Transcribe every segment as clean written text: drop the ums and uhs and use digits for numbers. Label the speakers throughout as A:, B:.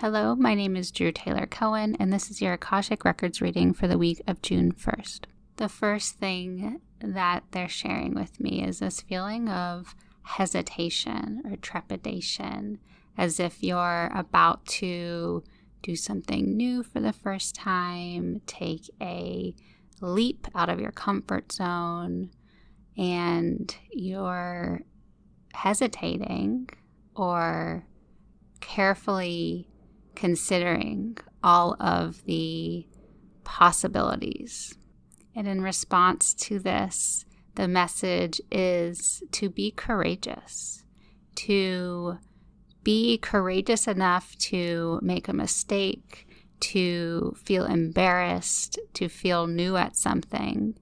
A: Hello, my name is Drew Taylor Cohen, and this is your Akashic Records reading for the week of June 1st. The first thing that they're sharing with me is this feeling of hesitation or trepidation, as if you're about to do something new for the first time, take a leap out of your comfort zone, and you're hesitating or carefully considering all of the possibilities. And in response to this, the message is to be courageous, to be courageous enough to make a mistake, to feel embarrassed, to feel new at something,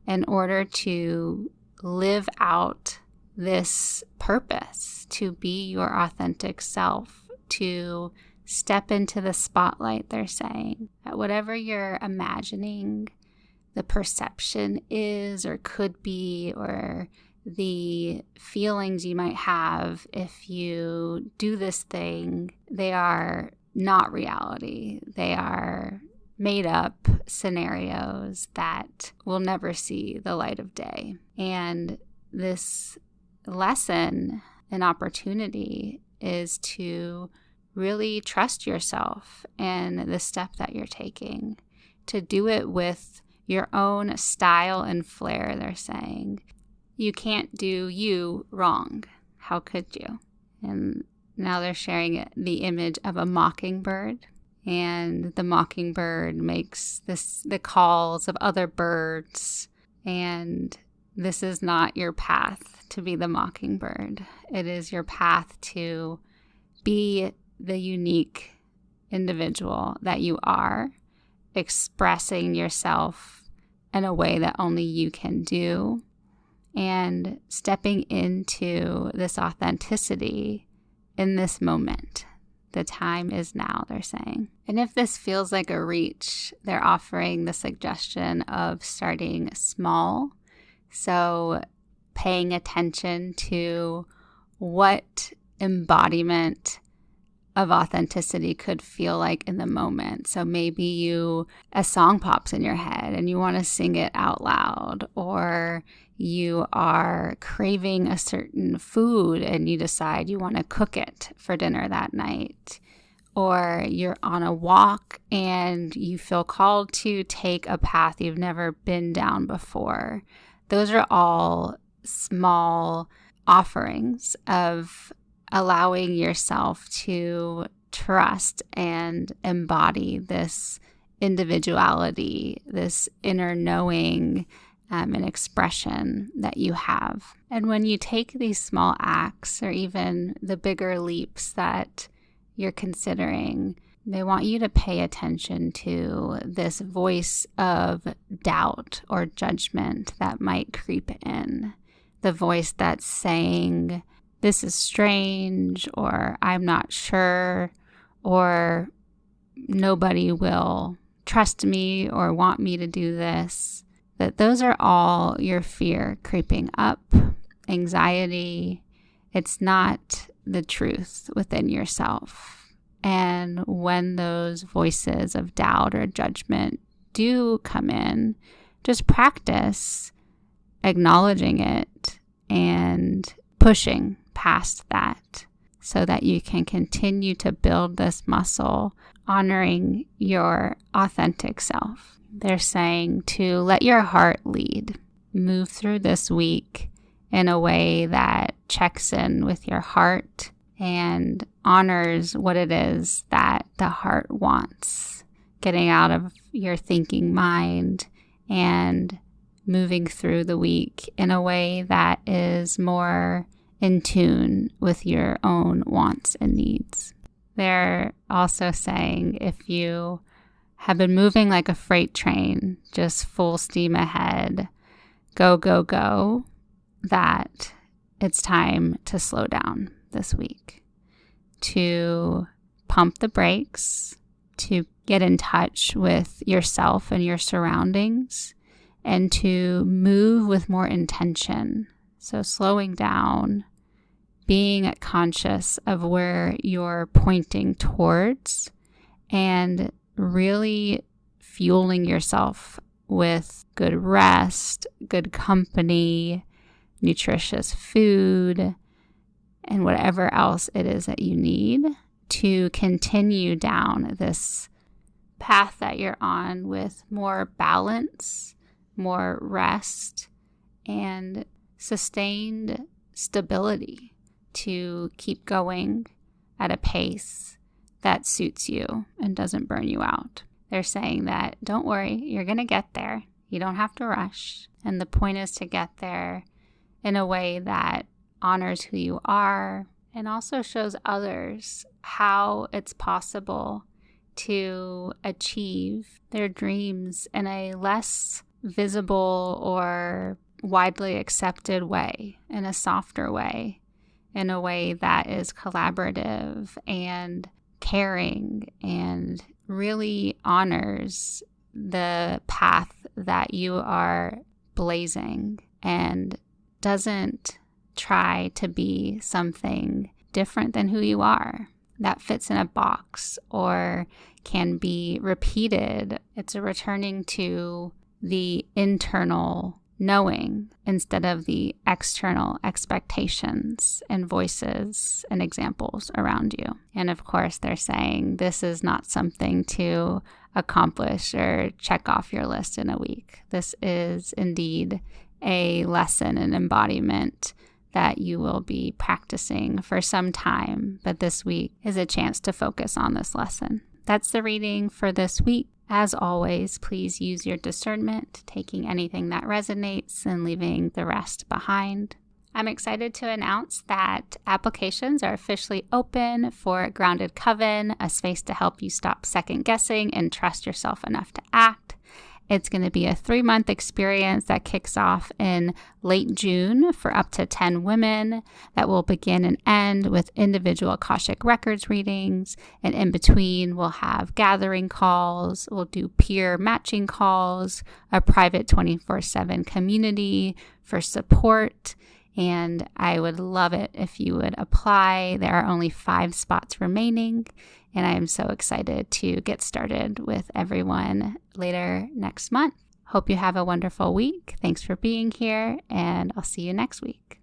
A: in order to live out this purpose, to be your authentic self, to step into the spotlight, they're saying. That whatever you're imagining the perception is or could be, or the feelings you might have if you do this thing, they are not reality. They are made up scenarios that will never see the light of day. And this lesson and opportunity is to really trust yourself and the step that you're taking, to do it with your own style and flair, they're saying. You can't do you wrong. How could you? And now they're sharing the image of a mockingbird, and the mockingbird makes the calls of other birds, and this is not your path to be the mockingbird. It is your path to be the unique individual that you are, expressing yourself in a way that only you can do, and stepping into this authenticity in this moment. The time is now, they're saying. And if this feels like a reach, they're offering the suggestion of starting small. So paying attention to what embodiment of authenticity could feel like in the moment. So maybe a song pops in your head and you want to sing it out loud, or you are craving a certain food and you decide you want to cook it for dinner that night, or you're on a walk and you feel called to take a path you've never been down before. Those are all small offerings of allowing yourself to trust and embody this individuality, this inner knowing and expression that you have. And when you take these small acts, or even the bigger leaps that you're considering, they want you to pay attention to this voice of doubt or judgment that might creep in. The voice that's saying, this is strange, or I'm not sure, or nobody will trust me or want me to do this. That those are all your fear creeping up, anxiety. It's not the truth within yourself. And when those voices of doubt or judgment do come in, just practice acknowledging it and pushing past that so that you can continue to build this muscle, honoring your authentic self. They're saying to let your heart lead. Move through this week in a way that checks in with your heart and honors what it is that the heart wants. Getting out of your thinking mind and moving through the week in a way that is more in tune with your own wants and needs. They're also saying if you have been moving like a freight train, just full steam ahead, go, go, go, that it's time to slow down this week, to pump the brakes, to get in touch with yourself and your surroundings, and to move with more intention. So slowing down, being conscious of where you're pointing towards, and really fueling yourself with good rest, good company, nutritious food, and whatever else it is that you need to continue down this path that you're on with more balance, more rest, and sustained stability to keep going at a pace that suits you and doesn't burn you out. They're saying that, don't worry, you're going to get there. You don't have to rush. And the point is to get there in a way that honors who you are and also shows others how it's possible to achieve their dreams in a less visible or widely accepted way, in a softer way, in a way that is collaborative and caring and really honors the path that you are blazing and doesn't try to be something different than who you are that fits in a box or can be repeated. It's a returning to the internal knowing instead of the external expectations and voices and examples around you. And of course, they're saying this is not something to accomplish or check off your list in a week. This is indeed a lesson and embodiment that you will be practicing for some time, but this week is a chance to focus on this lesson. That's the reading for this week. As always, please use your discernment, taking anything that resonates and leaving the rest behind. I'm excited to announce that applications are officially open for Grounded Coven, a space to help you stop second guessing and trust yourself enough to act. It's going to be a 3-month experience that kicks off in late June for up to 10 women that will begin and end with individual Akashic records readings. And in between, we'll have gathering calls, we'll do peer matching calls, a private 24/7 community for support. And I would love it if you would apply. There are only 5 spots remaining. And I am so excited to get started with everyone later next month. Hope you have a wonderful week. Thanks for being here, and I'll see you next week.